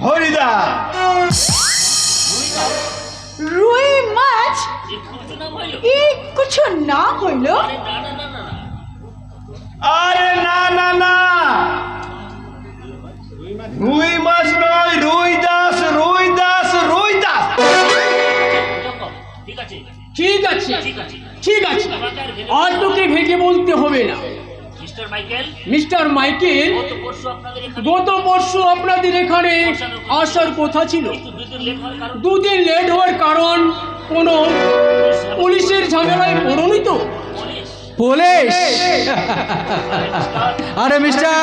হরিদা। রুই মাছ কিছু না হইলো? আরে না না না, রুই মাছ নয়, রুই দাস, রুই দাস, রুই দাস। ঠিক আছে ঠিক আছে ঠিক আছে, আর তোকে ভেঙে বলতে হবে না। মিস্টার মাইকেল, গত পরশু আপনাদের এখানে আসার কথা ছিল, দুদিন লেট হওয়ার কারণ কোনো পুলিশের ঝামেলায় পড়নি তো? पुलिस? अरे मिस्टर,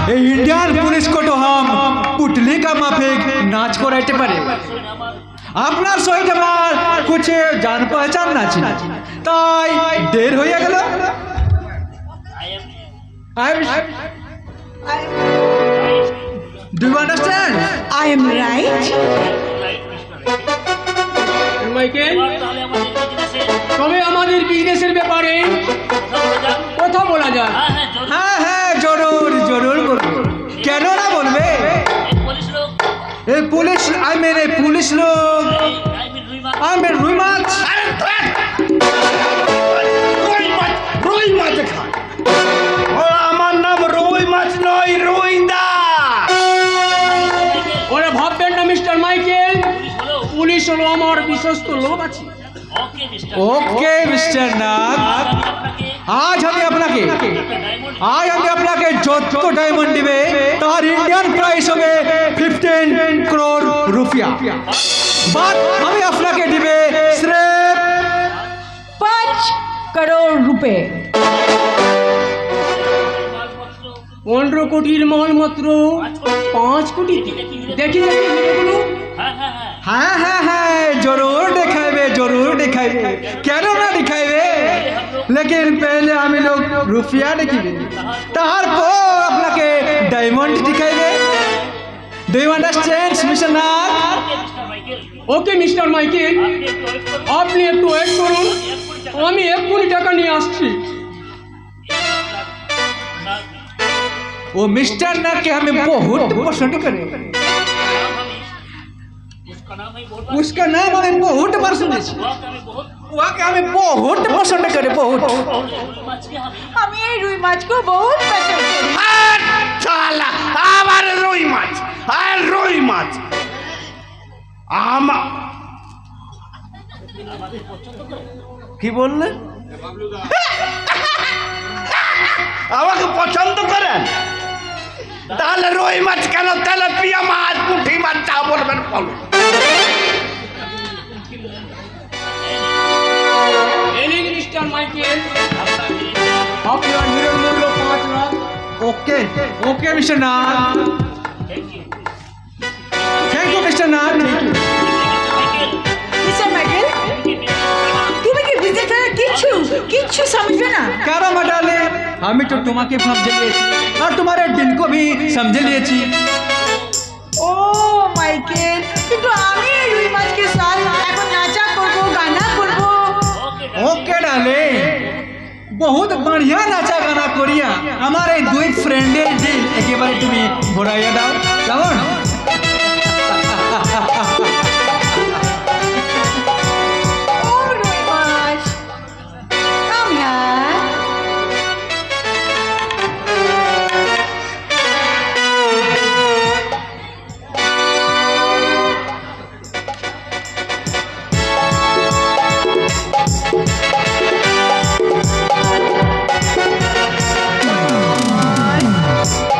ये इंडियन पुलिस को तो हम पुतली का माफिक नाच को रहते पारे। আপনার সহিত আমার कुछ जान पहचान না ছিল, তাই দের হয়ে গেল। Do you understand? I am right. Michael, তবে আমাদের বিজনেসের ব্যাপারে কথা বলা যায়। হ্যাঁ হ্যাঁ, জরুর জরুর বলবো, কেন না বলবে। এই পুলিশ, আই মেন এই পুলিশ লোক, আই মেন রুই মাছ। রুই মাছ, রুই মাছ খায়। আমার নাম রুই মাছ নয়, রুই দাস। ওরা ভাববেন না মিস্টার মাইকেল, পুলিশ হলো আমার বিশ্বস্ত লোক আছে। ওকে মিস্টার নাগ, আজ আমি আপনাকে যত ডায়মন্ড দিবে তার ইন্ডিয়ান প্রাইস হবে 15 crore রুপিয়া, বাট আমি আপনাকে দিবে সির্ফ 5 crore रुपए। 15 কোটির মাল মাত্র 5 কোটি। দেখি হিরোগুলো। হ্যাঁ হ্যাঁ হ্যাঁ, জরুর দেখাইবে, জরুর দেখাইবে, কেন না দেখাইবে, লেকিন পহলে আমি লোক রুপিয়া দেখিবে, তারপর আপনাকে ডায়মন্ড দেখাইবে। Do you understand mister Nag? Okay mister Michael, আপনি একটু ওয়েট করুন, আমি 1 কোটি টাকা নিয়ে আসছি। वो मिस्टर नाग के हमें बहुत पसंद करे, उसका नाम हमें बहुत पसंद है, वहाँ के हमें बहुत पसंद करे, बहुत। আমি এই রুই মাছকে বহুত পছন্দ করি। শালা, আবার রুই মাছ, আর রুই মাছ কি বললেন? আমাকে পছন্দ করেন? তাহলে রুই মাছ কেন, তেলাপিয়া মাছ, পুঁটি মাছ, যা বলবেন বলুন। মিস্টার মাইকেল, আপনার হিরোর মূল্য 5 lakh. Okay okay mister Nag, thank you mister Nag, thank you. Mister Michael, তুমি কি বিজনেস কিচ্ছু समझे ना? কারো মাডালে আমি তো তোমাকে সমঝে লিয়েছি আর তোমার দিল को भी समझे লিয়েছি। ও মাইকেল, কিন্তু আমি এই রুই মাছকে সাথ এখন নাচা করব, গানা করব। ओके डाले, बहुत बढ़िया नाचा गाना करिया, हमारे दुई फ्रेंडेर दिल एकेबारे তুমি ভরাইয়া দাও, কেমন? ও রুই মাছ, কাম হিয়ার।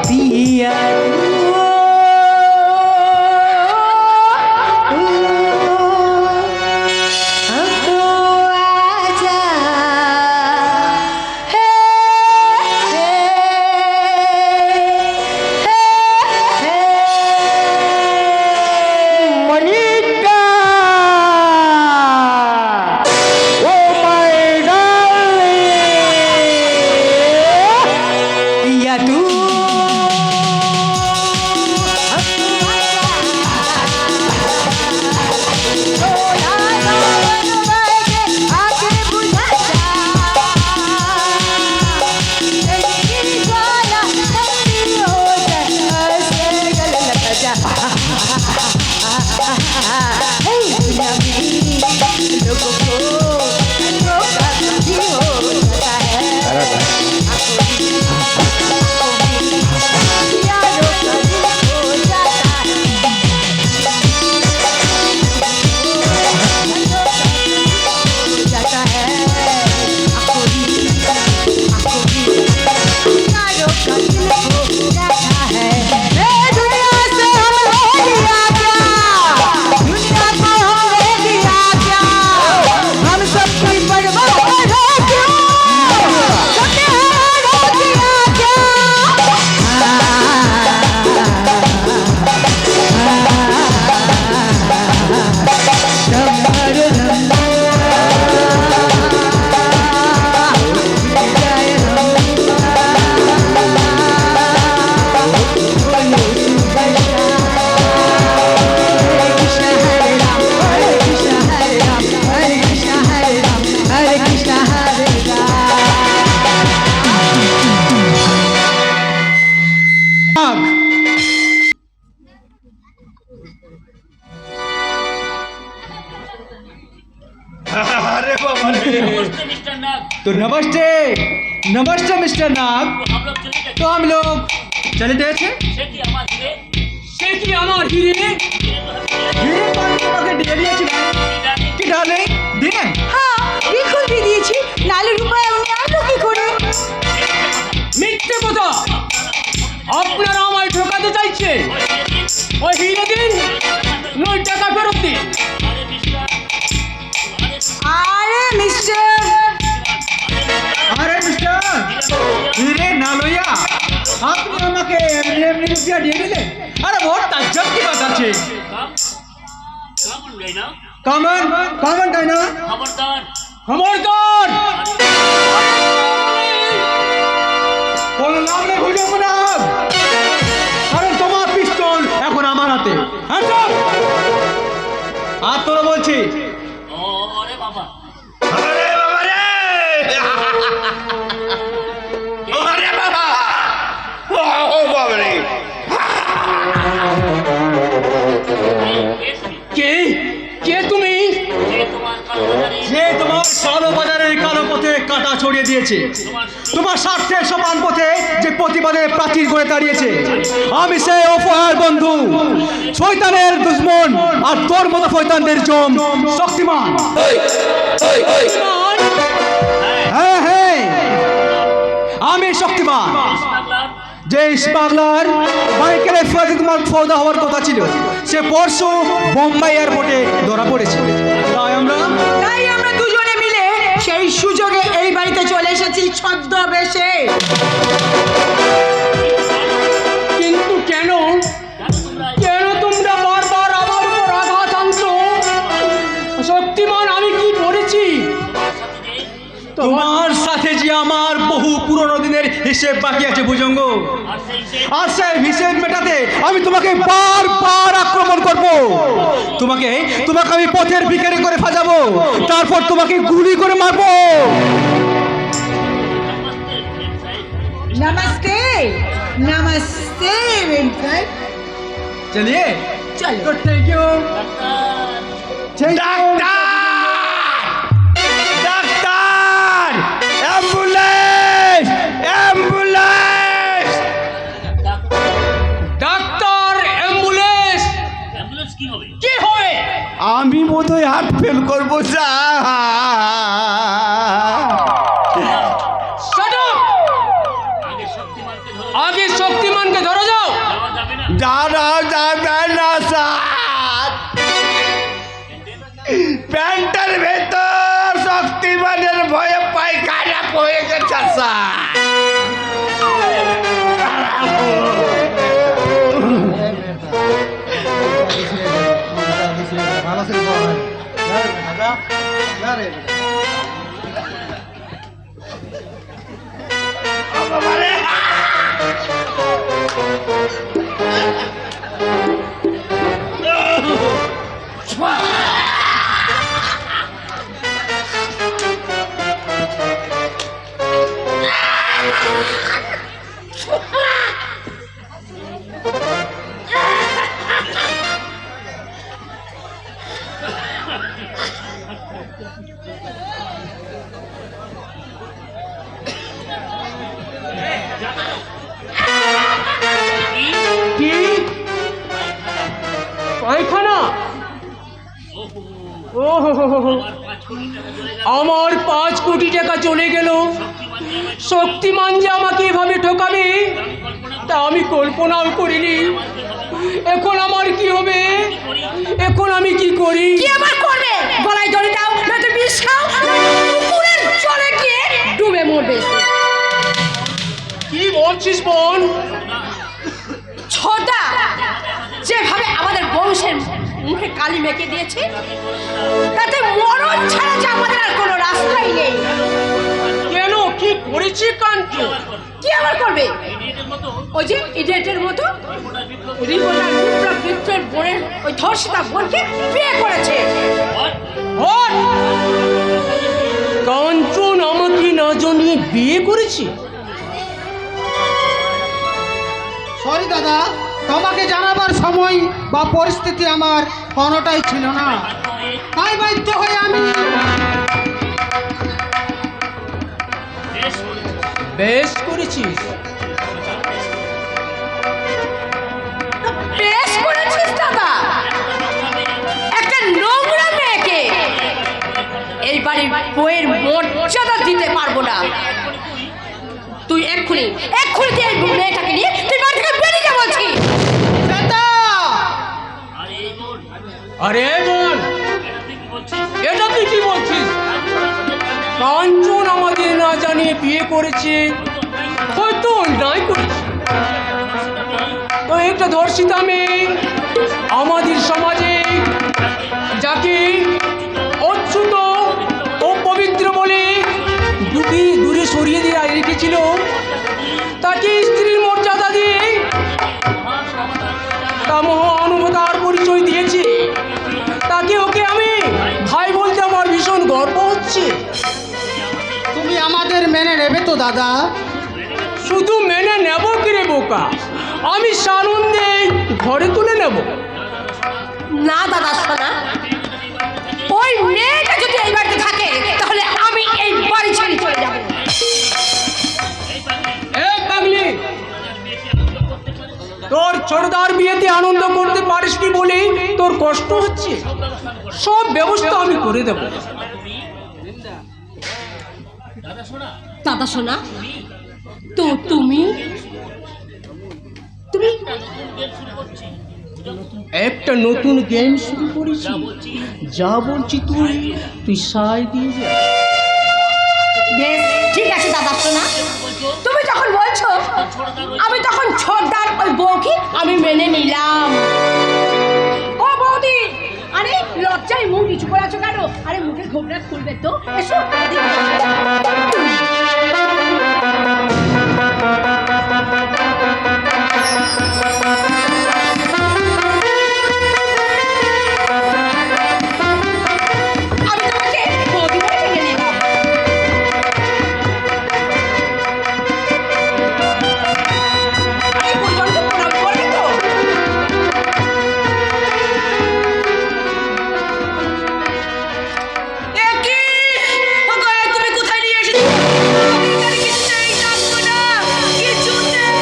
पिया तो नमस्ते नमस्ते मिस्टर नाग। तो हम लोग चले गए थे। সে কি আমার হিরে? हीरे पानी के बगैर दे दिया छी कि डाले दिए। হ্যাঁ বিলকুল দিয়ে দিয়েছি, নালে রূপায় উনি আনলো কি করে? মিথ্যে কথা, আপনারা আমায় ঠকাতে চাইছে। ওই হিরে দিন, নয় টাকা ফেরত দিন। আরে মিস্টার, अरे मिस्टर हीरे ना लोया आपने আমাকে এমনি এমনি রুপিয়া দিয়ে দিলে। আরে বহুত তাজ্জব কি বাত আছে। কমন কমন তাই না? খবরদার, কোনো নাম নেই বুঝো না, কারণ তোমার পিস্তল এখন আমার হাতে। হ্যাঁ সব আর তোরা বলছি আরে বাবা রে আরে বাবা, ও বাবা রে। কে কে তুমি? যে তোমার কালো বাজারের কালো পথে কাটা ছড়িয়ে দিয়েছে, তোমার স্বার্থের সমান পথে যে প্রতিবাদে প্রাচীর করে দাঁড়িয়েছে, আমি সেই অপহার বন্ধু, শয়তানের দুশ্মন, আর তোর মতো শয়তানদের জম শক্তিমান। হ্যাঁ হ্যাঁ আমি শক্তিমান। যে স্মাগলার বাইকের ফ্লাইটে তোমার সৌদা হওয়ার কথা ছিল, সে পরশু বোম্বাই এয়ারপোর্টে ধরা পড়েছে। তাই আমরা দুজনে মিলে সেই সুযোগে এই বাড়িতে চলে এসেছি ছদ্মবেশে। কিন্তু কেন কেন তোমরা বারবার আমার উপর আঘাত আনছো? শক্তিমান, আমি কি করেছি? তোমার সাথে যে আমার বহু পুরনো দিনের হিসেব বাকি আছে ভুজঙ্গ, আর সেই হিসেব মেটাতে আমি তোমাকে বারবার আক্রমণ করব। তোমাকে তোমাকে আমি পথের ভিখারি করে ফাজাবো, তারপর তোমাকে গুলি করে মারবো। নমস্তে নমস্তে বেনকাই, চলিয়ে চলো। তো thank you. Doctor, ambulance ambulance. Doctor, ambulance কি হবে? আমি বোধহয় হার্ট ফেল করবো স্যার। Shut up! আগে শক্তিমানকে ধরো যাও। যারা যাবে না স্যার, প্যান্টের ভেতর শক্তিমানের ভয়ে পায়খানা হয়ে গেছে স্যার। কি পায়খানা? ও আমার 5 কোটি টাকা চলে গেল। শক্তিমান যে আমাকে এভাবে ঠকাবে তা আমি কল্পনাও করিনি। এখন আমার কি হবে? এখন আমি কি করি? কি আবার করবে? গলায় দড়ি দাও, নয়তো বিষ খাও, পুকুরের জলে গিয়ে ডুবে মরবে। কি বলছিস বোন? ছোটা যেভাবে আমাদের বংশের মুখে কালি মেখে দিয়েছে, তাতে মরণ ছাড়া যে আমাদের আর কোনো রাস্তাই নেই। কেন, কি করেছি কাঞ্চু? কি আবার করবে? ওই যে ইডিয়েটের মতো রিপোর্টার বিপ্লব বোনের ওই ধর্ষিতা বোনকে বিয়ে করেছে। কাঞ্চন আমাকে না জানিয়ে বিয়ে করেছি? সরি দাদা, তোমাকে জানাবার সময় বা পরিস্থিতি আমার কোনোটাই ছিল না, তাই বাধ্য হয়ে আমি বেশ করেছিস। বেশ করেছিস দাদা, একটা নোংরা মেয়েকে এই বাড়ির বইয়ের মর্যাদা দিতে পারবো না। তুই এক্ষুনি তুই এই মেয়েটাকে নিয়ে তুই বাড়ি থেকে বেরিয়ে যা বলছি। আরে বোন, এটা তুই কি বলছিস? কাঞ্চন আমাদের না জানিয়ে বিয়ে করেছে, হয়তো অন্যায় করেছে। তো একটা ধর্ষিতা মেয়ে আমাদের সমাজে, যাকে অচ্যুত ও পবিত্র বলে দূরে সরিয়ে দিয়ে রেখেছিল, তাকে স্ত্রীর মর্যাদা দিয়ে তা মহানুভবতার পরিচয় দিয়েছে। তাকে ওকে আমি ভাই বলতে আমার ভীষণ গর্ব হচ্ছে। তুমি আমাদের মেনে নেবে তো দাদা? শুধু মেনে নেব কি রে বোকা, আমি সানন্দে ঘরে তুলে নেব। না দাদা শোনা, ওই মেয়েটা যদি এই বাড়িতে থাকে তাহলে আমি এই বাড়ি ছেড়ে চলে যাব। এই পাগলি, তোর ছোটদার বিয়েতে আনন্দ করতে পারিস কি বলে তোর কষ্ট হচ্ছে, সব ব্যবস্থা আমি করে দেব। দাদা শোনা, তো তুমি একটা নতুন গেম শুরু করেছি, যা বলছি তুই সাই দিয়ে যা। বেশ ঠিক আছে দাদা শোনা, তুমি যখন বলছো আমি তখন ছোটদার ওই বউকে আমি মেনে নিলাম। ও বৌদি, আরে লজ্জায় মুখ নিচু করে আছো কেন? আরে মুখের ঘোমটা খুলবে তো, এসো। আমি তোমাকে বৌদি বলে মেনে নিলাম। আরে পরিবারকে প্রণাম করবে তো? তুমি কোথায় নিয়ে এসেছো? কিছু নেই, জানবো না, কিছু নেই।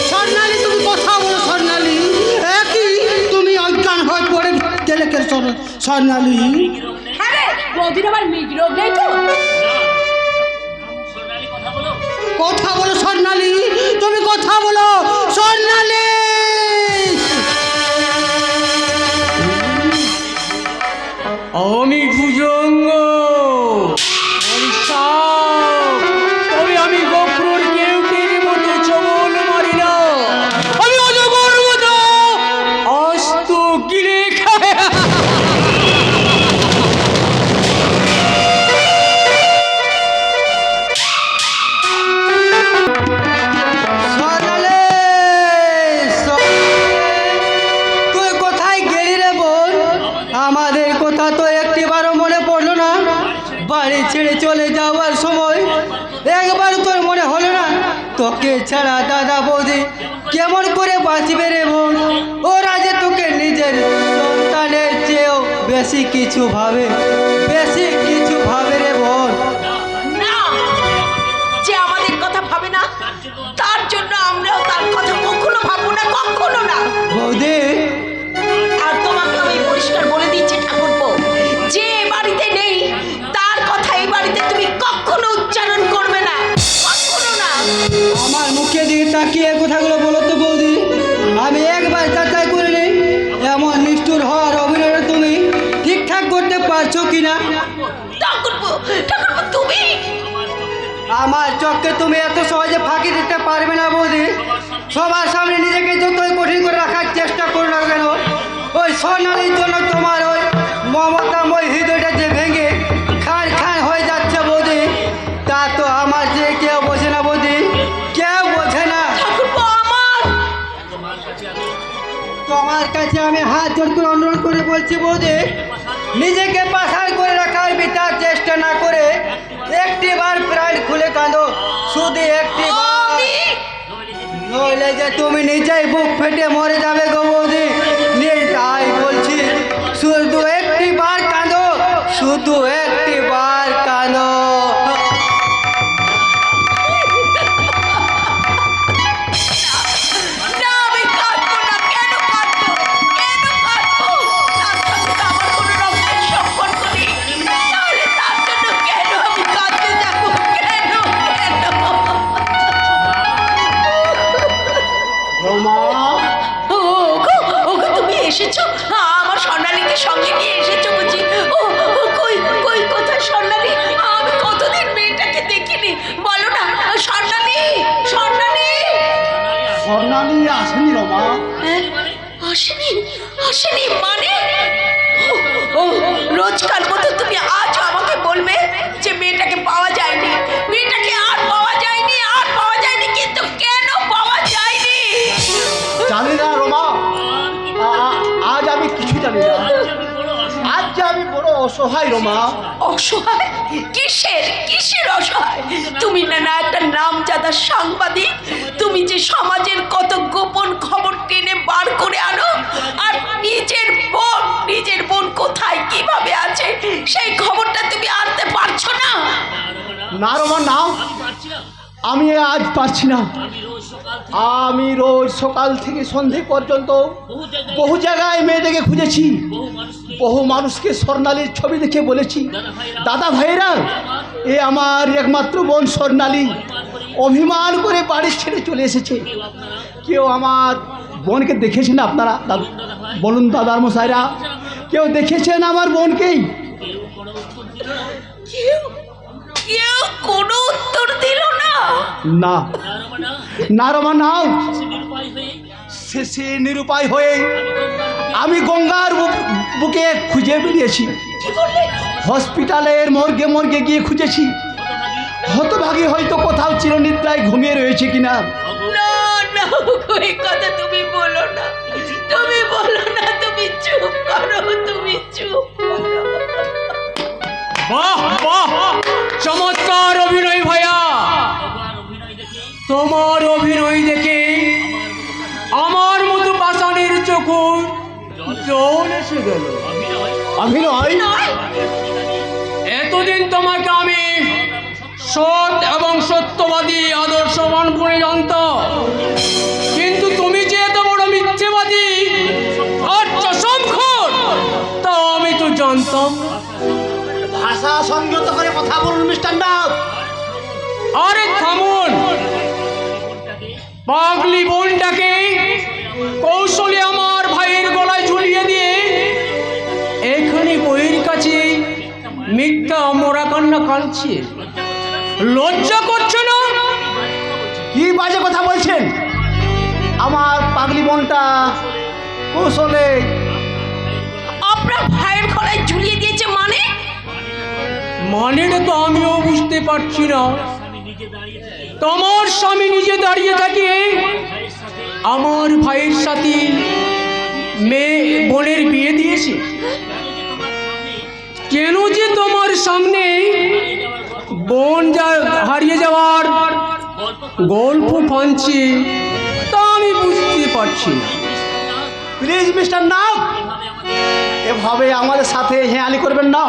স্বর্ণালী, তুমি কথা বলো স্বর্ণালী। একই তুমি অজ্ঞান হয়ে পড়ে গেলে কে স্বর্ণালী? হ্যাঁ রে, বৌদির আবার মৃগরোগ নেই তো? কথা বলো স্বর্ণালী, তুমি কথা বলো স্বর্ণালী। আমি ভুজঙ্গ, তবে আমি গফুর কেউটের মতো চবল মারি না। আমি অজগর মতো অস্ত গিলে খায়। স্বর্ণালী, তুই কোথায় গেলি রে বোন? আমাদের কথা তো একটিবারও মনে পড়লো না। বাড়ি ছেড়ে চলে যাওয়ার সময় একবার তোর মনে হলো না তোকে ছাড়া দাদা বৌদি কেমন করে বাঁচবে রে বোন? ওরা যে তোকে নিজের সন্তানের চেয়েও বেশি কিছু ভাবে রে বোন। না, যে আমাদের কথা ভাবে না তার জন্য আমরাও তার কথা কখনো ভাববো না, কখনো না। বৌদি, আর তোমাকে আমি পরিষ্কার বলে দিচ্ছি ঠাকুরপো, যে বাড়িতে নেই তার কথা এই বাড়িতে তুমি কখনো উচ্চারণ করবে না, কখনো না। আমার মুখে দিয়ে তাকিয়ে কথাগুলো বলো তো বৌদি। আমি একবার যাচাই করে নিই এমন নিষ্ঠুর হওয়ার অভিনয় তুমি ঠিকঠাক করতে পারছো কিনা। ঠাকুরপো, ঠাকুরপো তুমি আমার চোখকে তুমি এত সহজে ফাঁকি দিতে পারবে না বৌদি। সবার সামনে নিজেকে যতই কঠিন করে রাখার চেষ্টা করো না কেন, ওই স্বর্ণালীর জন্য তোমার ওই মমতাময় হৃদয়টা যে ভেঙে খান খান হয়ে যাচ্ছে বৌদি, তা তো আমার যে কেউ বোঝে না বৌদি, কেউ বোঝে না। ঠাকুরপো তোমার কাছে আমি হাত জোড় করে অনুরোধ করে বলছি বৌদি, নিজেকে পাশার করে রাখার বিতার চেষ্টা না করে একটিবার প্রাণ খুলে কাঁদো, শুধু একটিবার, নইলে যে তুমি নিজেই বুক ফেটে মরে যাবে গো বৌদি। তাই বলছি, শুধু একটিবার কাঁদো, শুধু একটিবার আসেনি মানে? ও, রোজকার মতো তুমি আজও আমাকে বলবে যে মেয়েটাকে পাওয়া যায়নি, মেয়েটাকে আর পাওয়া যায়নি, আর পাওয়া যায়নি, কিন্তু কেন পাওয়া যায়নি? জানি না রমা, আজ আমি কিছু জানি না। আজ যে আমি বড় অসহায় রমা। অসহায়? কিসের কিসের অসহায়? তুমি না না একটা নামজাদা সাংবাদিক, তুমি যে সমাজের কত গোপন খবর টেনে বার করে আনো, আর নিজের বোন কোথায় কিভাবে আছে সেই খবরটা তুমি আনতে পারছো না। না রমা না, আমি আজ পারছি না। আমি রোজ সকাল থেকে সন্ধে পর্যন্ত বহু জায়গায় মেয়েটাকে খুঁজেছি, বহু মানুষকে স্বর্ণালীর ছবি দেখে বলেছি, দাদা ভাইরা এ আমার একমাত্র বোন স্বর্ণালী অভিমান করে বাড়ি ছেড়ে চলে এসেছে। কেউ আমার বোনকে দেখেছেন আপনারা? বলুন দাদার মশাইরা, কেউ দেখেছেন আমার বোনকেই? কেউ কেউ কোনো উত্তর দিল না। না না রমা নাও, শেষে নিরুপায় হয়ে আমি গঙ্গার বুকে খুঁজে বেরিয়েছি। হসপিটালের মর্গে মর্গে গিয়ে খুঁজেছি, হতভাগী হয়তো কোথাও চিরনিদ্রায় ঘুমিয়ে রয়েছে কিনা। না না, ওই কথা তুমি বলো না, তুমি বলো না, তুমি চুপ করো, তুমি চুপ করো। বাহ বাহ, চমৎকার অভিনয় ভাইয়া। তোমার অভিনয় দেখে আমার মতো পাষাণের চোখে জল এসে গেল। অভিনয়? এতদিন তোমাকে আমি সৎ এবং সত্যবাদী আদর্শবান বলে জানতাম, কিন্তু তুমি যে এত বড় মিথ্যেবাদী আর চশমখোর তা আমি তো জানতাম না। ভাষা সংযত করে কথা বলুন মিস্টার নাথ। আরে থামুন, পাগলি বোনটাকে কৌশলে আমার ভাইয়ের গলায় ঝুলিয়ে দিয়ে এখানে বইয়ের কাছে মিথ্যা মোরা কান্না কাঁদছে। লজ্জা করছে না? কি বাজে কথা বলছেন? আমার পাগলি বোনটা কৌশলে আপনার ভাইয়ের গলায় ঝুলিয়ে দিয়েছে মানে? মানেটা তো আমিও বুঝতে পারছি না। তোমার স্বামী নিজে দাঁড়িয়ে থাকে আমার ভাইয়ের সাথে মেয়ে বোনের বিয়ে দিয়েছে, কেন যে তোমার সামনে বোন হারিয়ে যাওয়ার গল্প ফানছে তা আমি বুঝতে পারছি না। প্লিজ মিস্টার নাথ, এভাবে আমাদের সাথে হেঁয়ালি করবেন না।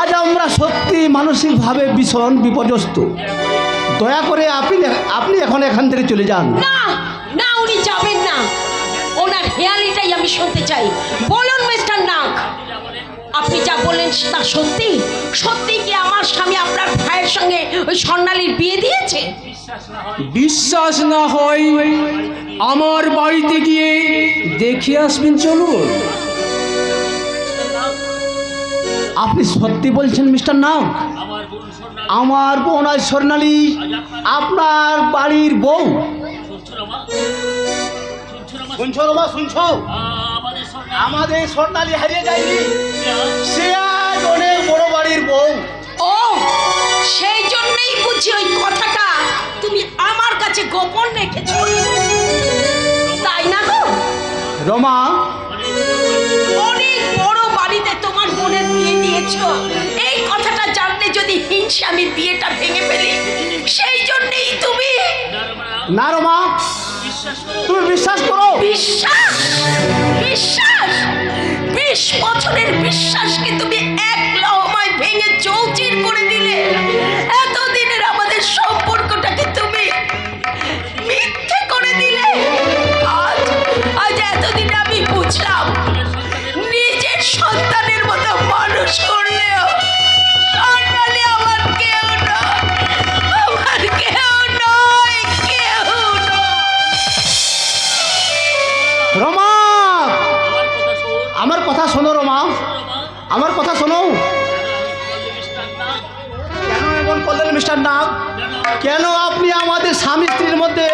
আজ আমরা সত্যি মানসিকভাবে ভীষণ বিপর্যস্ত। দয়া করে আপনি এখন এখান থেকে চলে যান। না না, উনি যাবেন না, ওনার হেয়ালিটাই আমি শুনতে চাই। বলুন মিস্টার নাগ, আপনি যা বললেন তা সত্যি? সত্যি কি আমার স্বামী আপনার ভাইয়ের সঙ্গে ওই স্বর্ণালীর বিয়ে দিয়েছে? বিশ্বাস না হয় আমার বাড়িতে গিয়ে দেখে আসবেন, চলুন। আপনি সত্যি বলছেন মিস্টার নাথ? আমার বোন আজ স্বর্ণালী আপনার বাড়ির বউ? শুনছো রমা, শুনছো? আমাদের স্বর্ণালী হারিয়ে যায়নি, সে আজ অনেক বড় বাড়ির বউ। ও, সেই জন্যই বুঝি ওই কথাটা তুমি আমার কাছে গোপন রেখেছো, তাই না গো? রমা, অনেক বড় বাড়িতে তোমার বোনের বিয়ে দিয়েছো, এই কথাটা জানলে যদি হিংসা আমি বিয়েটা ভেঙে ফেলি, সেই জন্যই তুমি। না রমা, তুমি বিশ্বাস করো। বিশ্বাস? বিশ্বাস? 20 বছরের বিশ্বাসকে তুমি এক লহমায় ভেঙে চৌচির করে দিলে। এতদিনের আমাদের সম্পর্কটাকে তুমি মিথ্যে করে দিলে। আজ এতদিন আমি বুঝলাম, নিজের সন্তানের মতো মানুষ করলেও স্বর্ণালী আমার কেউ নয়, আমার কেউ নয়, কেউ নয়। রমা, আমার কথা শোনো রমা, আমার কথা শোনো। কেন এমন করলেন মিস্টার নাগ? কেন আপনি আমাদের স্বামী স্ত্রীর মধ্যে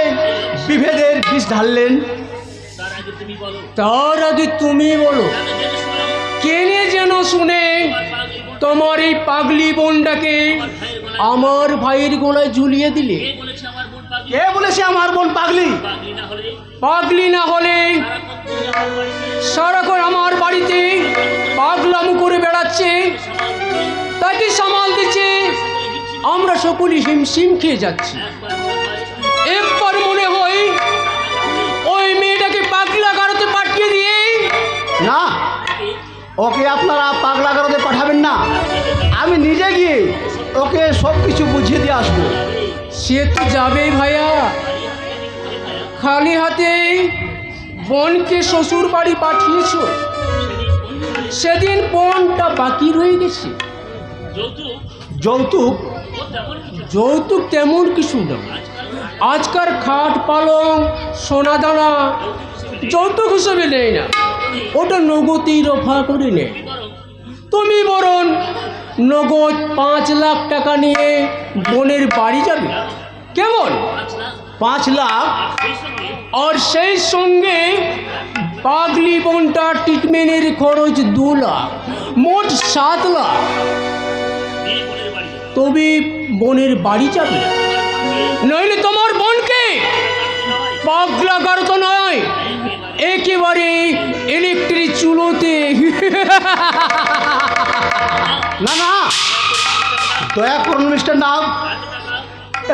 বিভেদের বিষ ঢাললেন? তার আগে তুমি বলো, কেনে যেন শুনে তোমার এই পাগলি বোনটাকে আমার ভাইয়ের গলায় ঝুলিয়ে দিলে? কে বলেছে আমার বোন পাগলি? পাগলি না হলে সারাক্ষণ আমার বাড়িতে পাগলামো করে বেড়াচ্ছে, তাকে সামাল দিচ্ছে, আমরা সকলেই হিমশিম খেয়ে যাচ্ছি। একবার মনে হয় ওই মেয়েটাকে পাগলা গারোতে পাঠিয়ে দিয়ে। না, ওকে আপনারা পাগলা গারদে পাঠাবেন না, আমি নিজে গিয়ে ওকে সব কিছু বুঝিয়ে দিয়ে আসবো। সে তো যাবেই ভাইয়া, খালি হাতে বোনকে শ্বশুর বাড়ি পাঠিয়েছ, সেদিন বোনটা বাকি রয়ে গেছে। যৌতুক? যৌতুক তেমন কিছু না, আজকাল খাট পালং সোনা দানা যৌতুক হিসেবে নেয় না, ওটা নগদেই রফা করে নেয়। তুমি বরং নগদ 5 লাখ টাকা নিয়ে বোনের বাড়ি যাবে, কেমন? 5 লাখ? আর সেই সঙ্গে পাগলি বোনটার ট্রিটমেন্টের খরচ 2 লাখ, মোট 7 লাখ। তবে বোনের বাড়ি যাবে, নইলে তোমার বোনকে পাগলা গারতো নয়, একেবারে ইলেকট্রিক চুলোতে। না না, দয়া করুন মিস্টার নাগ,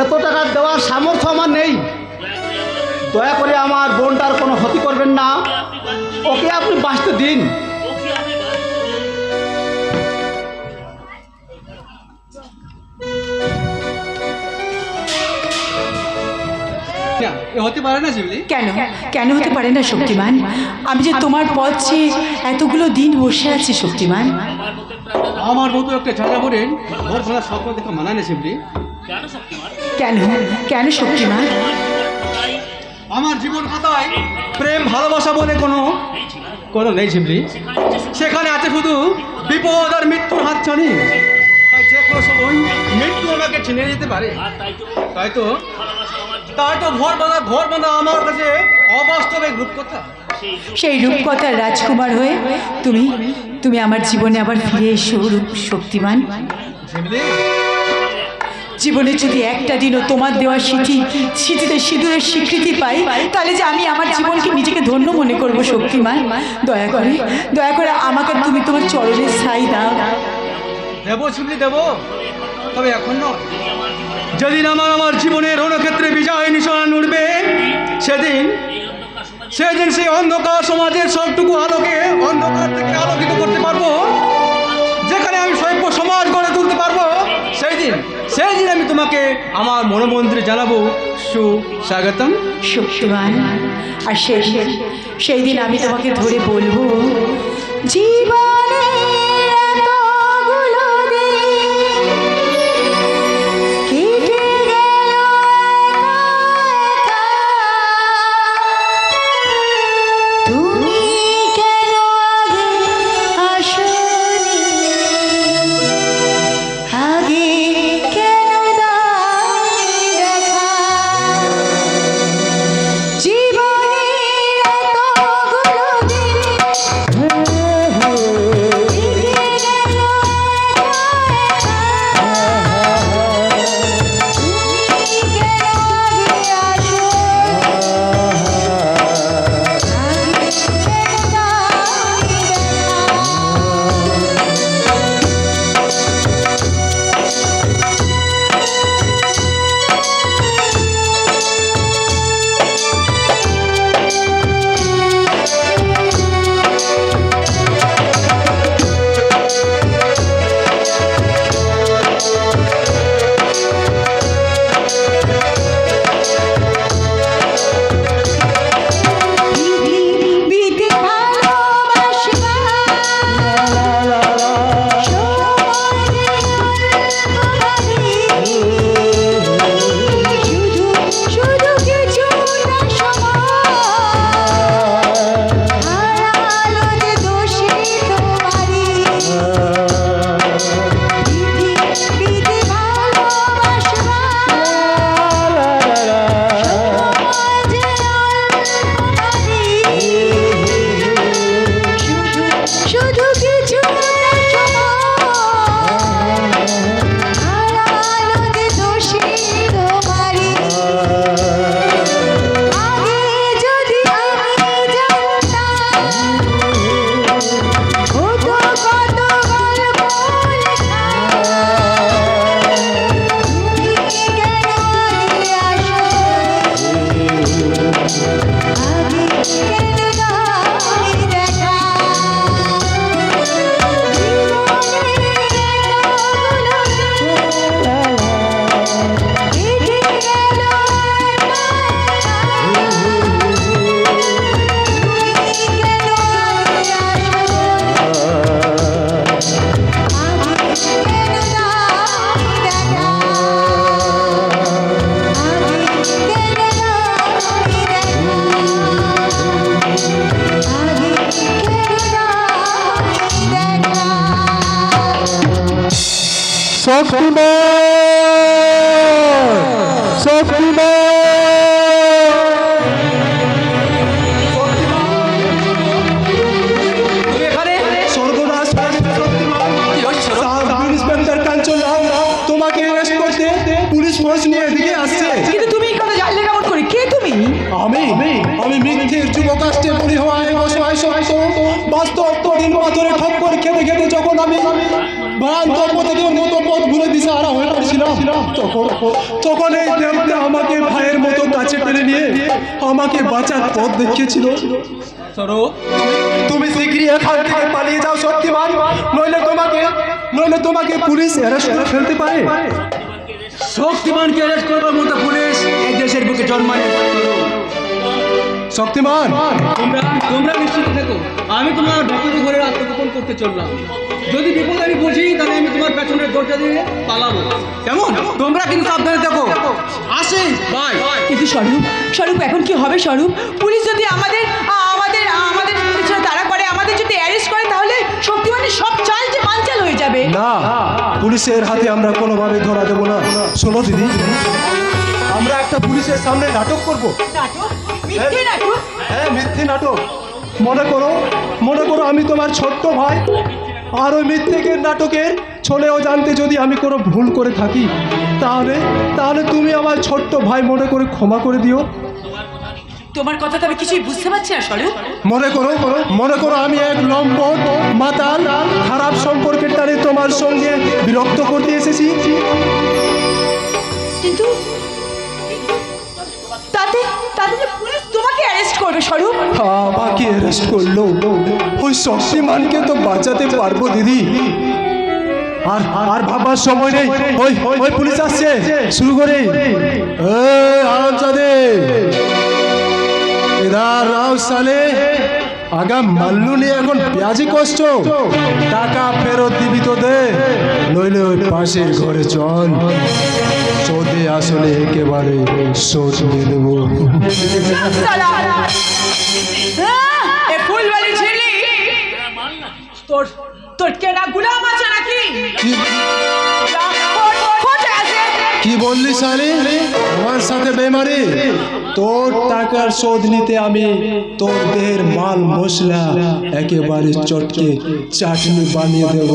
এত টাকা দেওয়ার সামর্থ্য আমার নেই। দয়া করে আমার বোনটার কোনো ক্ষতি করবেন না, ওকে আপনি বাঁচতে দিন। না, এ হতে পারে না শিবলি। কেন কেন হতে পারে না শক্তিমান? আমি যে তোমার পথ চেয়ে এতগুলো দিন বসে আছি শক্তিমান। আমার মতো একটা ঝাঁঝা বোনের ঘর ভাঙা স্বপ্ন দেখা মানায় না শিবলি। কেন কেন শক্তিমান? আমার জীবন খাতায় প্রেম ভালোবাসা বলে কোনো কোনো নেই শিবলি, সেখানে আছে শুধু বিপদ আর মৃত্যুর হাতছানি। তাই যে কোনো সময় মৃত্যু আমাকে ছিনে যেতে পারে। তাই তো ঘর বাঁধা আমার কাছে অবাস্তবে রূপকথা। সেই রূপকথার রাজকুমার হয়ে তুমি তুমি আমার জীবনে আবার ফিরে এসো শক্তিমান। শিবলি, জীবনে যদি একটা দিনও তোমার দেওয়া স্মৃতিতে সিঁদুরের স্বীকৃতি পাই, তাহলে যে আমি আমার জীবনকে নিজেকে ধন্য মনে করব শক্তিমান। দয়া করে আমাকে তুমি তোমার চরণের ছাই দাও। দেবো শিবলি, দেবো, তবে এখন নয়। যেদিন আমার জীবনের রণক্ষেত্রে বিজয় নিশান উঠবে, সেদিন সেই অন্ধকার সমাজের সবটুকু আলোকে অন্ধকার থেকে আলোকিত করতে পারবো, যেখানে আমি সভ্য সমাজ গড়ে তুলতে পারবো, সেই দিন আমি তোমাকে আমার মনোমন্ত্রে জানাবো সুস্বাগতম শক্তিমান। আর সেই দিন আমি তোমাকে ধরে বলবো, জীবনে এতগুলো দিন কেটে গেল একা একা, তুমি কেন আগে আসোনি, আগে কেন দাওনি দেখা, জীবনে এতগুলো দিন সর্বনাশ সাব ইন্সপেক্টর কাঞ্চনলাল তোমাকে অ্যারেস্ট করতে পুলিশ ফোর্স নিয়ে এদিকে আসছে। কিন্তু তুমি এই কথা জানলে কেমন করে? কে তুমি? আমি মিথ্যের যুবকাষ্টে বলি হওয়া এক অসহায় সত্য বাস্তব কঠিন পাথরে ঠক্কর খেতে খেতে যখন আমি ভ্রান্ত পথের মতো পথ ঘুরে দিশাহারা হয়ে পড়ছিলাম, তখন এই দেবতা আমাকে ভাইয়ের মতো কাছে টেনে নিয়ে আমাকে বাঁচার পথ দেখিয়েছিল। তুমি শীঘ্রই এখান থেকে পালিয়ে যাও শক্তিমান, নইলে তোমাকে পুলিশ অ্যারেস্ট করে ফেলতে পারে। শক্তিমানকে অ্যারেস্ট করবার মতো পুলিশ এই দেশের বুকে জন্মায়। শক্তিমান, তোমরা নিশ্চিত থেকো, আমি তোমার ভেতরে ঘরে আত্মগোপন করতে চললাম। যদি বিপদ আমি বুঝি তাহলে আমি তোমার পেছনের দরজা দিয়ে পালাবো। কেমন? তোমরা কিন্তু সাবধানে থাকো। আসি বাই। কিন্তু স্বরূপ এখন কি হবে স্বরূপ? পুলিশ যদি আমাদের পিছনে তাড়া করে, আমাদের যদি অ্যারেস্ট করে, তাহলে শক্তিমানের সব চাল যে বানচাল হয়ে যাবে। না, পুলিশের হাতে আমরা কোনোভাবে ধরা দেবো না। শোনো দিদি, আমরা একটা পুলিশের সামনে নাটক করব। নাটক? মিথ্যে নাটক? হ্যাঁ, মিথ্যে নাটক। মনে করো আমি তোমার ছোট্ট ভাই, আর ওই মিথ্যেকের নাটকের ছলেও জানতে যদি আমি কোনো ভুল করে থাকি, তাহলে তুমি আমার ছোট্ট ভাই মনে করে ক্ষমা করে দিও। তোমার কথা তো আমি কিছুই বুঝতে পারছি না স্বরূপ। মনে করো আমি এক লম্পট মাতাল খারাপ সম্পর্কের টানে তোমার সঙ্গে বিরক্ত করতে এসেছি। কিন্তু তাতে যে পুলিশ তোমাকে অ্যারেস্ট করবে স্বরূপ। আমাকে অ্যারেস্ট করলো, ওই শক্তিমানকে তো বাঁচাতে পারবো দিদি। আর ভাবার সময় নেই, ওই পুলিশ আসছে, শুরু করে। আরামজাদে इधर आओ साले, আগা মাল্লু নিয়ে এখন পেঁয়াজি কষ্ট, টাকা ফেরত দিবি তো দে, নইলে ওই পাশের ঘরে চল, চোদে আসলে একেবারে সোচ নিয়ে দেবো। এ ফুলবাড়ি ছেলে তোর কেনা গুলাম আছে নাকি? কি বললি সালে? আমার সাথে বেমারি? তোর টাকার শোধ নিতে আমি তোর দেহের মাল মশলা একেবারে চটকে চাটনি বানিয়ে দেব।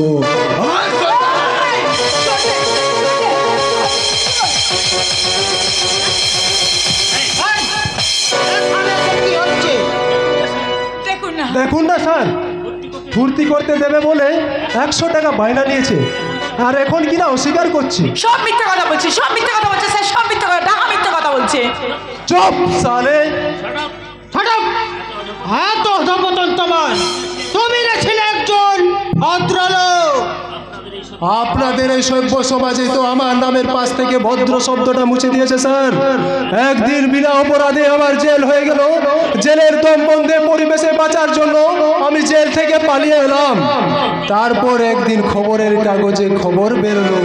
দেখুন না স্যার, ফুর্তি করতে দেবে বলে 100 টাকা বায়না নিয়েছে, আর এখন কিনা অস্বীকার করছি। সব মিথ্যে কথা বলছে স্যার, সব মিথ্যে কথা, ঢাকা মিথ্যে কথা বলছে। চুপ সালে। হ্যাঁ তো ধপতন তোমার, তুমি না ছিলে একজন ভদ্রলোক। আপনাদের এই সভ্য সমাজে তো আমার নামের পাশ থেকে ভদ্র শব্দটা মুছে দিয়েছে স্যার। একদিন বিনা অপরাধে আমার জেল হয়ে গেল, জেলের দম বন্ধে পরিবেশে বাঁচার জন্য আমি জেল থেকে পালিয়ে এলাম। তারপর একদিন খবরের কাগজে খবর বেরোলো,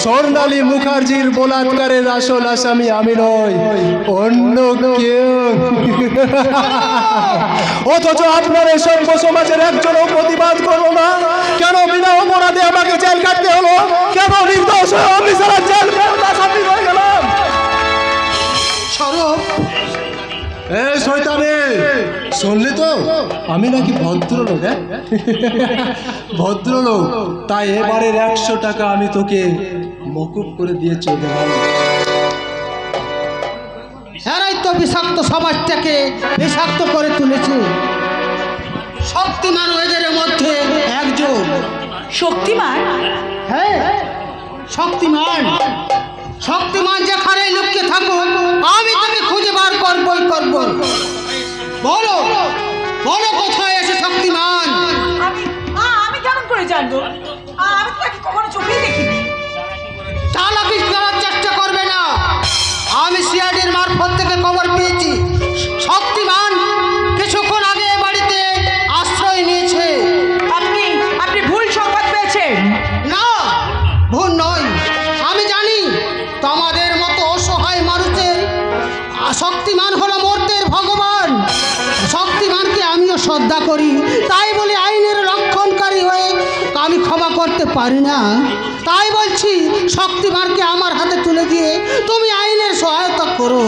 স্বর্ণালী মুখার্জির বলাৎকারের আসল আসামি আমি নই, অন্য কেউ। অথচ আপনার এই সভ্য সমাজের একজনও প্রতিবাদ করলো না। কেন বিনা অপরাধে আমাকে জেল কাটতে হলো? কেন নির্দোষ হয়ে আমি সারা জেল আসামি হয়ে গেলাম? স্বরূপ, শয়তানে, শুনলি তো আমি নাকি ভদ্রলোক? ভদ্রলোক, তাই এবারের 100 টাকা আমি তোকে মকুব করে দিয়ে চলে গেলাম। এরাই তো বিষাক্ত সমাজটাকে বিষাক্ত করে তুলেছে। শক্তিমান এদের মধ্যে একজন। শক্তিমান? হ্যাঁ, শক্তিমান যেখানে লুকিয়ে থাকুক, আমি তাকে খুঁজে বার করবই করব। বলো কোথায় এসে শক্তিমান? আমি কেমন করে জানবো? আমি তো তাকে কখনো চোখেই দেখিনি। চালাকি করার চেষ্টা করবে না। আমি সিআইডির মারফত থেকে খবর পেয়েছি, শক্তিমান কিছুক্ষণ আগে এ বাড়িতে আশ্রয় নিয়েছে। আপনি ভুল সংবাদ পেয়েছেন। না, ভুল নয়। আমি জানি তোমাদের মতো অসহায় মানুষের শক্তিমান হলো মর্তের ভগবান। শক্তিমানকে আমিও শ্রদ্ধা করি, তাই বলে আইনের রক্ষণকারী হয়ে আমি ক্ষমা করতে পারি না, তাই বলছি শক্তিমানকে আমার হাতে তুলে দিয়ে তুমি আইনের সহায়তা করো।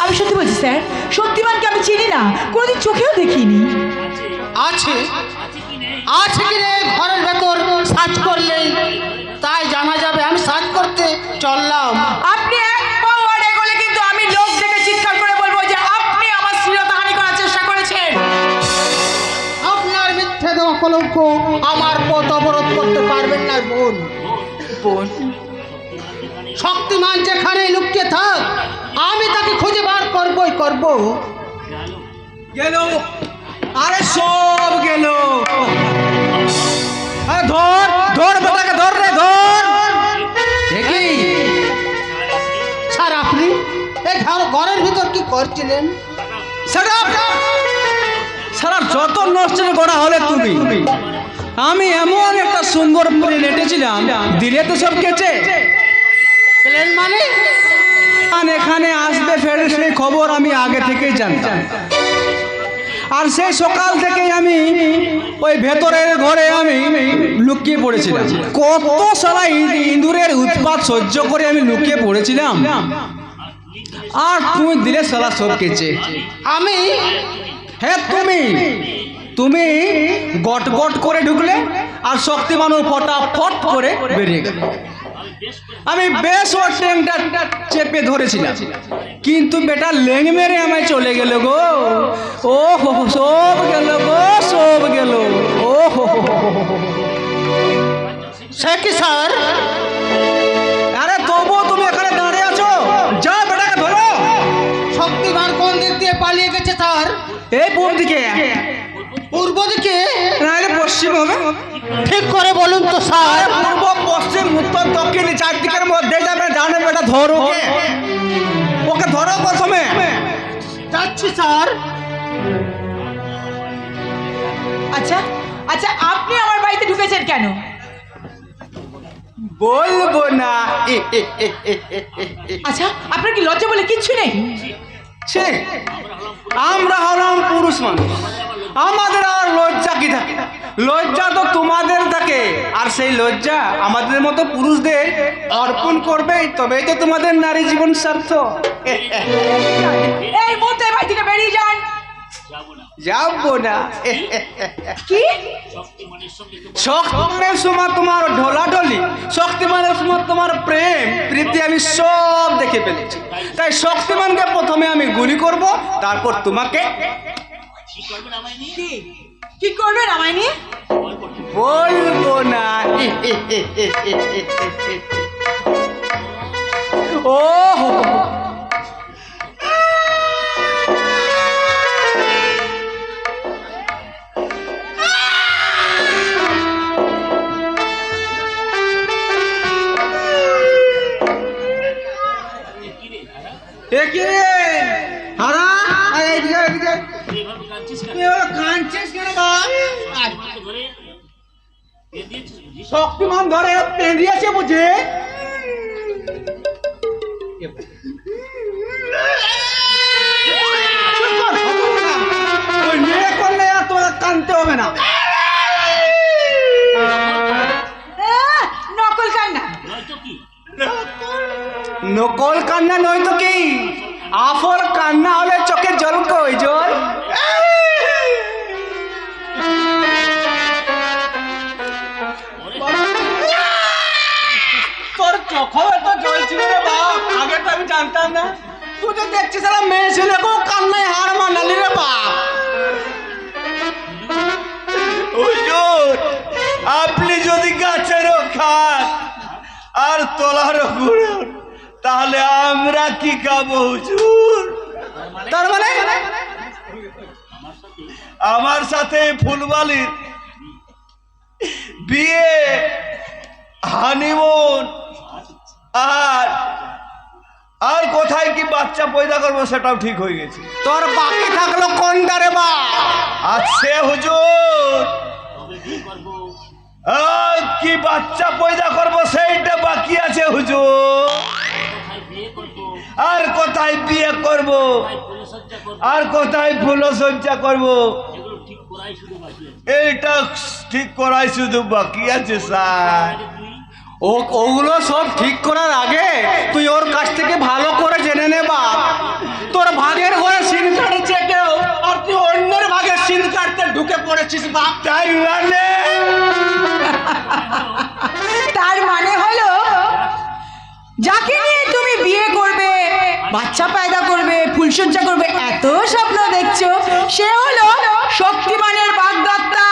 আমি সত্যি বলছি স্যার, শক্তিমানকে আমি চিনি না, কোনোদিন চোখেও দেখিনি। আছে আছে কি রে, ঘরের ভেতর সার্চ করলেই তাই জানা যাবে। আমি সার্চ করতে চললাম। আপনি এক পাও আর এগোলে কিন্তু আমি লোক দেখে চিৎকার করে বলবো যে আপনি আমার শ্লীলতাহানি করার চেষ্টা করেছেন। আপনার মিথ্যে দেওয়া কলঙ্ক আমার পথ অবরোধ করতে পারবেন না বোন। বোন? শক্তিমান যেখানে লুকিয়ে থাক আমি তাকে খুঁজে বার করবই করব। গেল, আরে সব গেল। আরে ধর ধর বেটাকে, ধর রে ধর। দেখি স্যার আপনি এই ঘরের ভিতর কি করছিলেন? সারা যত নষ্ট করা হলে তুমি, আমি এমন একটা সুন্দর প্লেন এঁটেছিলাম, দিলে তো সব কেচে। প্লেন মানে? এখানে আসবে ফের সেই খবর আমি আগে থেকেই জানতাম। আর সেই সকাল থেকেই আমি ওই ভেতরের ঘরে আমি লুকিয়ে পড়েছিলাম। কত সারা ইঁদুরের উৎপাত সহ্য করে আমি লুকিয়ে পড়েছিলাম, আর তুমি দিলে সারা সব কেচে। আমি? হ্যাঁ তুমি গট গট করে ঢুকলে, আর শক্তিমানও ফটাফট করে বেরিয়ে গেল। আমি বেশ ওর ট্যাংটা চেপে ধরেছিলাম, কিন্তু বেটা লেং মেরে আমায় চলে গেল গো। ও হো, সব গেল গো, সব গেল। ও হো, সে কি স্যার? আরে তবুও তুমি এখানে দাঁড়িয়ে আছো, যা বেটাকে ধরো। শক্তিমান কোন দিক দিয়ে পালিয়ে গেছে স্যার? এই পূর্ব দিকে, পূর্ব দিকে নাহলে পশ্চিম হবে। ঠিক করে বলুন তো স্যার। পূর্ব, পশ্চিম, উত্তর, দক্ষিণ, চারদিকের মধ্যে যাবে। জানে বেটা ধরো, ওকে ধরো প্রথমে। যাচ্ছি স্যার। আচ্ছা আচ্ছা, আপনি আমার বাড়িতে ঢুকেছেন কেন? বলবো না। আচ্ছা, আপনার কি লজ্জা বলে কিচ্ছু নেই? ছে, আমরা হলাম পুরুষ মানুষ, আমাদের আর লজ্জা কি থাকে? লজ্জা তো তোমাদের থাকে, আর সেই লজ্জা আমাদের মতো পুরুষদের অর্পণ করবে, তবেই তো তোমাদের নারী জীবন সার্থক। এই মুহূর্তে বাড়ি থেকে বেরিয়ে যান। যাবো না। কি? শক্তিমানের সময় তোমার ঢোলাঢলি, শক্তিমানের সময় তোমার প্রেম প্রীতি আমি সব দেখে ফেলেছি। তাই শক্তিমানকে প্রথমে আমি গুলি করব, তারপর তোমাকে। কি করবেন আমায় নিয়ে? বলবো না। ও হো, শক্তিমান ধরে পেঁদিয়েছে বুঝে। ওই মেয়ে করলে আর তোরা কানতে হবে না। নকল কান্না। নকল কান্না নয় তো কি, আসল কান্না হলে চোখে জল। কই জল? তোর চোখেও তো জল ছিল রে বাপ, আগে তো আমি জানতাম না। তুই তো দেখছিস সারা মেয়ে ছেলেকেও কান্নায় হার মানালি রে বাপ। হুজুর, আপনি যদি গাছেরও খান আর তলারও গুড়ন, তাহলে আমরা কি খাবো হুজুর? তার মানে আমার সাথে ফুলবালির বিয়ে, হানিমুন, আর আর কোথায় কি বাচ্চা পয়দা করবো সেটাও ঠিক হয়ে গেছে। তোর বাকি থাকলো কোনটা রে বাপ? আছে হুজুর, আর কি বাচ্চা পয়দা করবো সেইটা বাকি আছে হুজুর। আর কোথায় বিয়ে করব, আর কোথায় ফুলসজ্জা করব, এইটা ঠিক করাই শুধু বাকি আছে স্যার। ওগুলো সব ঠিক করার আগে তুই ওর কাছ থেকে ভালো করে জেনে নে বাপ। তোর ভাগের ঘরে সিন কাটছে কেউ, আর তুই অন্যের ভাগের সিন কাটতে ঢুকে পড়েছিস বাপ। তাই মানে তার মানে হলো যাকে নিয়ে তুমি বিয়ে করবে, বাচ্চা পয়দা করবে, ফুলসজ্জা করবে, এত স্বপ্ন দেখছো, সে হলো শক্তিমানের বাগদত্তা।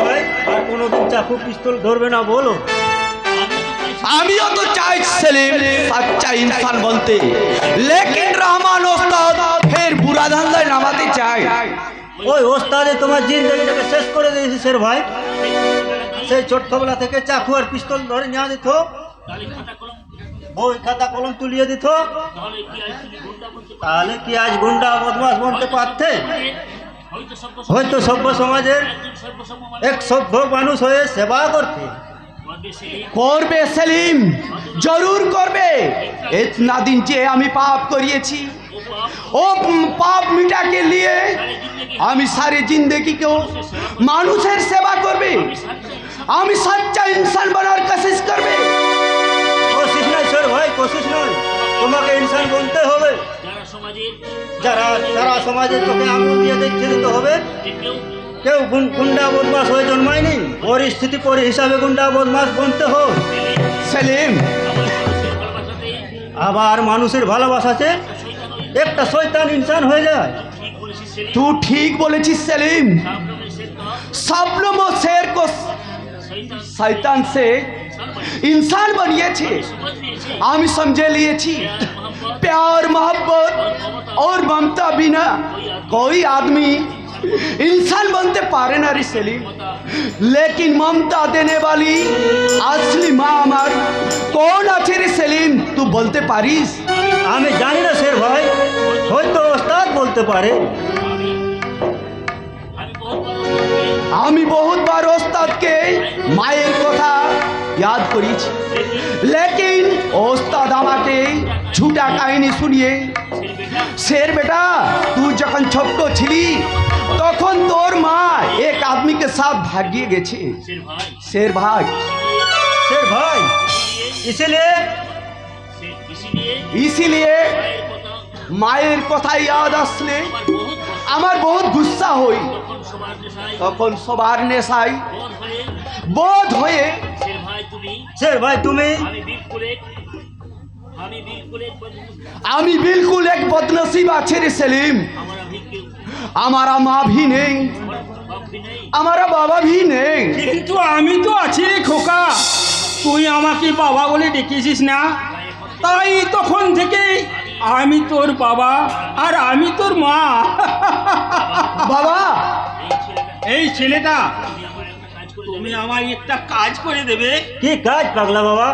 ভাই আর কোনোদিন চাকু পিস্তল ধরবে না বলো। আমিও তো চাই সেলিম সচ্চা ইনসান বনতে, লেকিন রহমান ওস্তাদ ফের বুরা ধান্দায় নামাতে চাই। ওই ওস্তাদে তোমার জিন্দগিটাকে শেষ করে দিয়েছে স্যার ভাই। সেই ছোট্টবেলা থেকে চাকু আর পিস্তল ধরে নিয়ে দিত, বই খাতা কলম তুলিয়ে দিত, তাহলে কি আজ গুন্ডা বদমাস বলতে পারতে? হয়তো সভ্য সমাজের এক সভ্য মানুষ হয়ে সেবা করতে। করবে সেলিম, জরুর করবে। ইতনা দিন যে আমি পাপ করিয়েছি, ও পাপ মিটাকে নিয়ে আমি সারি জিন্দগিকেও মানুষের সেবা করবে, আমি সচ্চা ইনসান বানার কোশিশ করবে। কোশিশ নয় স্যার ভাই, কোশিশ নয়, তোমাকে ইনসান বনতে হবে। যারা সারা সমাজের চোখে আঙুল দিয়ে দেখতে দিতে হবে। কেউ গুন্ডা বদমাস হয়ে জন্মায়নি, পরিস্থিতি পরি হিসাবে গুন্ডা বদমাস বনতে হয়। সেলিম, আবার মানুষের ভালোবাসাতে একটা শয়তান ইনসান হয়ে যায়। তুই ঠিক বলেছিস সেলিম। স্বপ্ন মো শের को শয়তান से इंसान बनिয়েছে, আমি समझे লিয়েছি। प्यार मोहब्बत और ममता बिना कोई आदमी इंसान बनते पारे ना रे सेलिम। लेकिन ममता देने वाली असली माँ আমার কোন আছে রে সেলিম, তুই বলতে পারিস? আমি জানি না স্যার ভাই, হয়তো ওস্তাদ বলতে পারে। আমি বহুতবার ওস্তাদকে মায়ের কথা याद করিয়েছি, লেকিন ওস্তাদ আমাকে ঝুটা কাহিনী শুনিয়ে, শের বেটা তুই যখন ছোট্ট ছিলি তখন তোর মা এক আদমিকে সাথ ভাগিয়ে গেছে। শের ভাই, স্যার ভাই ইসিলিয়ে মায়ের কথা ইয়াদ আসলে আমার বহুত গুসা হই, তখন সবার নেশাই বোধ হয়ে স্যার ভাই তুমি আমি बिल्कुल एक बदनसीब আছে রে সেলিম। हमारा माँ भी नहीं, हमारा बाबा भी नहीं। কিন্তু আমি তো আছি রে খোকা, তুই আমাকে বাবা বলে ডেকেছিস না, তাই তখন থেকে আমি তোর বাবা আর আমি তোর মা। বাবা, এই ছেলেটা, তুমি আমায় একটা কাজ করে দেবে। কি কাজ পাগলা বাবা?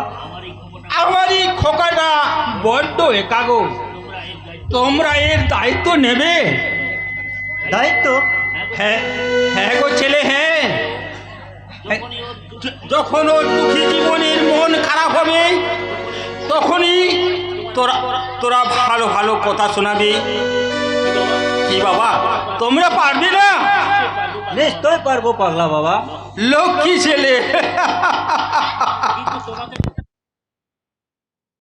আমার এই খোকাটা বড্ড একাগো, তোমরা এর দায়িত্ব নেবে? দায়িত্ব? হ্যাঁ হ্যাঁ গো ছেলে, হ্যাঁ। যখন ওর দুঃখী জীবনের মন খারাপ হবে তখনই তোরা তোরা ভালো ভালো কথা শোনাবি। কি বাবা, তোমরা পারবে না? নিশ্চয় পারবো পাগলা বাবা। লক্ষ্মী ছেলে।